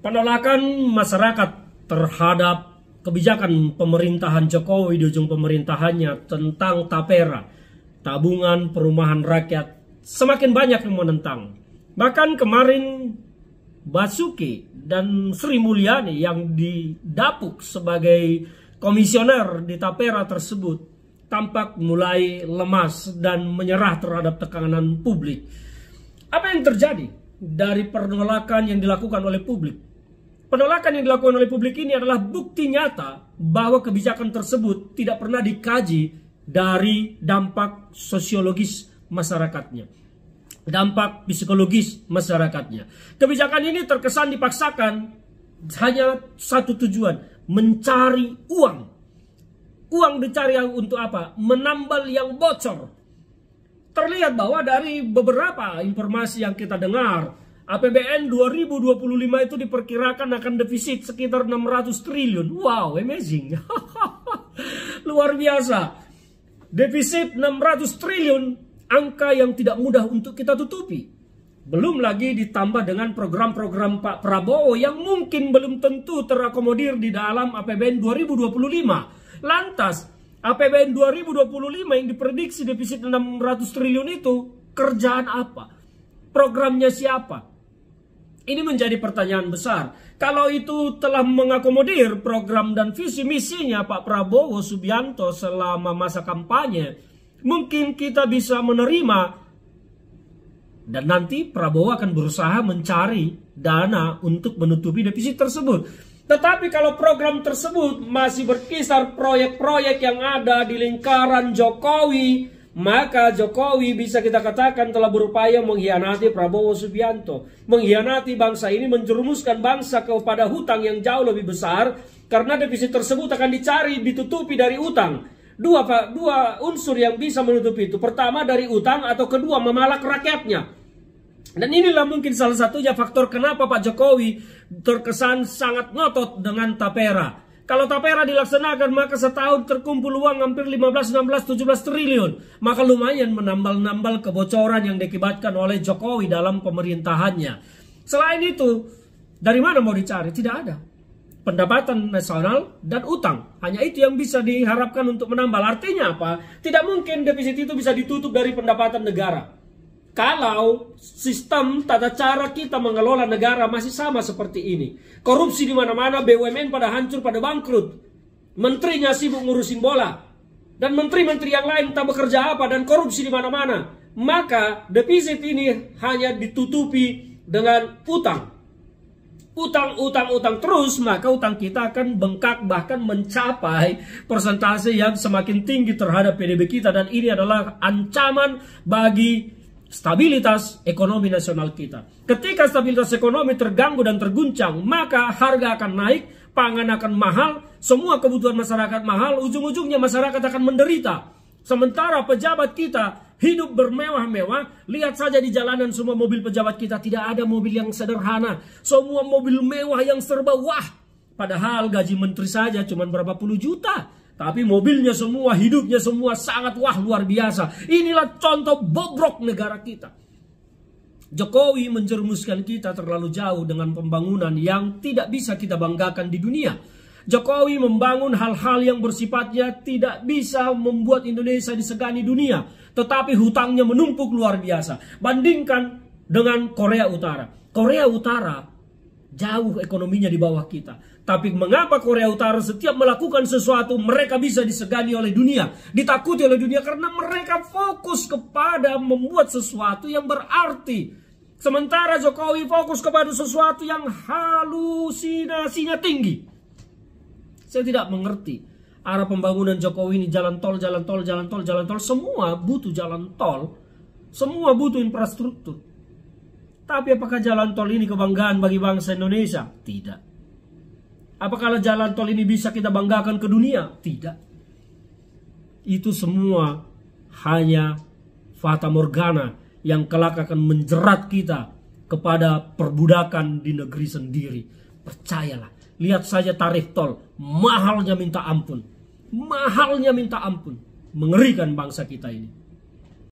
Penolakan masyarakat terhadap kebijakan pemerintahan Jokowi di ujung pemerintahannya tentang tapera, tabungan perumahan rakyat, semakin banyak yang menentang. Bahkan kemarin Basuki dan Sri Mulyani yang didapuk sebagai komisioner di tapera tersebut tampak mulai lemas dan menyerah terhadap tekanan publik. Apa yang terjadi dari penolakan yang dilakukan oleh publik? Penolakan yang dilakukan oleh publik ini adalah bukti nyata bahwa kebijakan tersebut tidak pernah dikaji dari dampak sosiologis masyarakatnya, dampak psikologis masyarakatnya. Kebijakan ini terkesan dipaksakan hanya satu tujuan, mencari uang. Uang dicari untuk apa? Menambal yang bocor. Terlihat bahwa dari beberapa informasi yang kita dengar, APBN 2025 itu diperkirakan akan defisit sekitar 600 triliun. Wow, amazing. Luar biasa. Defisit 600 triliun, angka yang tidak mudah untuk kita tutupi. Belum lagi ditambah dengan program-program Pak Prabowo yang mungkin belum tentu terakomodir di dalam APBN 2025. Lantas, APBN 2025 yang diprediksi defisit 600 triliun itu kerjaan apa? Programnya siapa? Ini menjadi pertanyaan besar. Kalau itu telah mengakomodir program dan visi misinya Pak Prabowo Subianto selama masa kampanye, mungkin kita bisa menerima. Dan nanti Prabowo akan berusaha mencari dana untuk menutupi defisit tersebut. Tetapi kalau program tersebut masih berkisar proyek-proyek yang ada di lingkaran Jokowi, maka Jokowi bisa kita katakan telah berupaya mengkhianati Prabowo Subianto. Mengkhianati bangsa ini, menjerumuskan bangsa kepada hutang yang jauh lebih besar. Karena defisit tersebut akan dicari, ditutupi dari utang. Dua unsur yang bisa menutupi itu. Pertama dari utang, atau kedua memalak rakyatnya. Dan inilah mungkin salah satunya faktor kenapa Pak Jokowi terkesan sangat ngotot dengan tapera. Kalau tapera dilaksanakan maka setahun terkumpul uang hampir 15, 16, 17 triliun. Maka lumayan menambal-nambal kebocoran yang diakibatkan oleh Jokowi dalam pemerintahannya. Selain itu, dari mana mau dicari? Tidak ada. Pendapatan nasional dan utang. Hanya itu yang bisa diharapkan untuk menambal. Artinya apa? Tidak mungkin defisit itu bisa ditutup dari pendapatan negara. Kalau sistem tata cara kita mengelola negara masih sama seperti ini. Korupsi di mana-mana, BUMN pada hancur, pada bangkrut. Menterinya sibuk ngurusin bola. Dan menteri-menteri yang lain tak bekerja apa, dan korupsi di mana-mana. Maka defisit ini hanya ditutupi dengan utang. Utang terus, maka utang kita akan bengkak, bahkan mencapai persentase yang semakin tinggi terhadap PDB kita. Dan ini adalah ancaman bagi stabilitas ekonomi nasional kita. Ketika stabilitas ekonomi terganggu dan terguncang, maka harga akan naik, pangan akan mahal, semua kebutuhan masyarakat mahal, ujung-ujungnya masyarakat akan menderita. Sementara pejabat kita hidup bermewah-mewah, lihat saja di jalanan semua mobil pejabat kita, tidak ada mobil yang sederhana, semua mobil mewah yang serba wah. Padahal gaji menteri saja cuma berapa puluh juta. Tapi mobilnya semua, hidupnya semua sangat wah, luar biasa. Inilah contoh bobrok negara kita. Jokowi menjerumuskan kita terlalu jauh dengan pembangunan yang tidak bisa kita banggakan di dunia. Jokowi membangun hal-hal yang bersifatnya tidak bisa membuat Indonesia disegani dunia. Tetapi hutangnya menumpuk luar biasa. Bandingkan dengan Korea Utara. Korea Utara jauh ekonominya di bawah kita. Tapi mengapa Korea Utara setiap melakukan sesuatu mereka bisa disegani oleh dunia, ditakuti oleh dunia, karena mereka fokus kepada membuat sesuatu yang berarti. Sementara Jokowi fokus kepada sesuatu yang halusinasinya tinggi. Saya tidak mengerti arah pembangunan Jokowi ini, jalan tol, semua butuh jalan tol, semua butuh infrastruktur. Tapi apakah jalan tol ini kebanggaan bagi bangsa Indonesia? Tidak. Apakah jalan tol ini bisa kita banggakan ke dunia? Tidak. Itu semua hanya fata morgana yang kelak akan menjerat kita kepada perbudakan di negeri sendiri. Percayalah, lihat saja tarif tol, mahalnya minta ampun. Mahalnya minta ampun. Mengerikan bangsa kita ini.